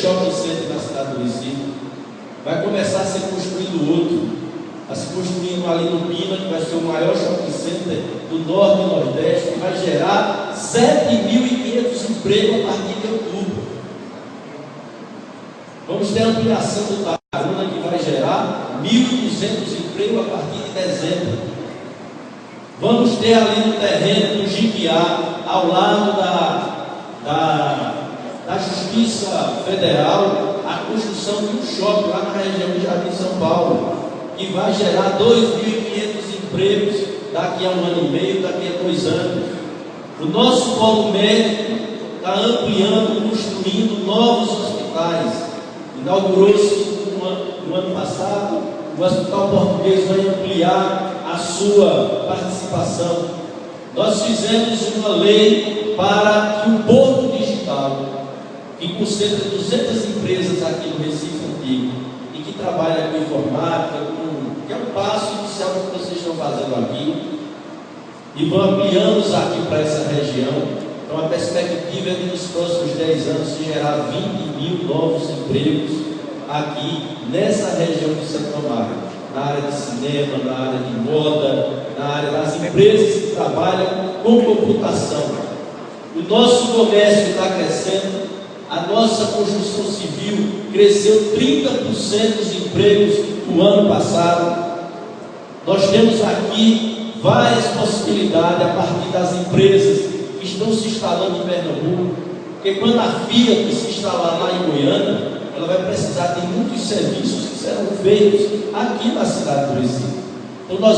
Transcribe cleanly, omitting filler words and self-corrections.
shopping center na cidade do Recife. Vai começar a ser construído outro. Está se construindo ali no Pina, que vai ser o maior shopping center do Norte e Nordeste, que vai gerar 7.500 empregos a partir de outubro. Vamos ter a ampliação do Taruna, que vai gerar 1.200 empregos a partir de dezembro. Vamos ter ali no terreno do Jiquiá, ao lado da Justiça Federal, a construção de um shopping lá na região de Jardim São Paulo, que vai gerar 2.500 empregos daqui a 1 ano e meio, daqui a 2 anos. O nosso polo médico está ampliando, construindo novos hospitais. Inaugurou-se no ano passado, o Hospital Português vai ampliar a sua participação. Nós fizemos uma lei para que o Porto Digital, que concentra 200 empresas aqui no Recife Antigo, e que trabalha com informática, que é um passo inicial que vocês estão fazendo aqui, e vão ampliando aqui para essa região. Então a perspectiva é de nos próximos 10 anos se gerar 20.000 novos empregos aqui nessa região de Santo Amaro, na área de cinema, na área de moda, na área das empresas que trabalham com computação. O nosso comércio está crescendo, a nossa construção civil cresceu 30% dos empregos no ano passado. Nós temos aqui várias possibilidades a partir das empresas que estão se instalando em Pernambuco, porque quando a Fiat se instalar lá em Goiânia, ela vai precisar de muitos serviços que serão feitos aqui na cidade do Recife. Então nós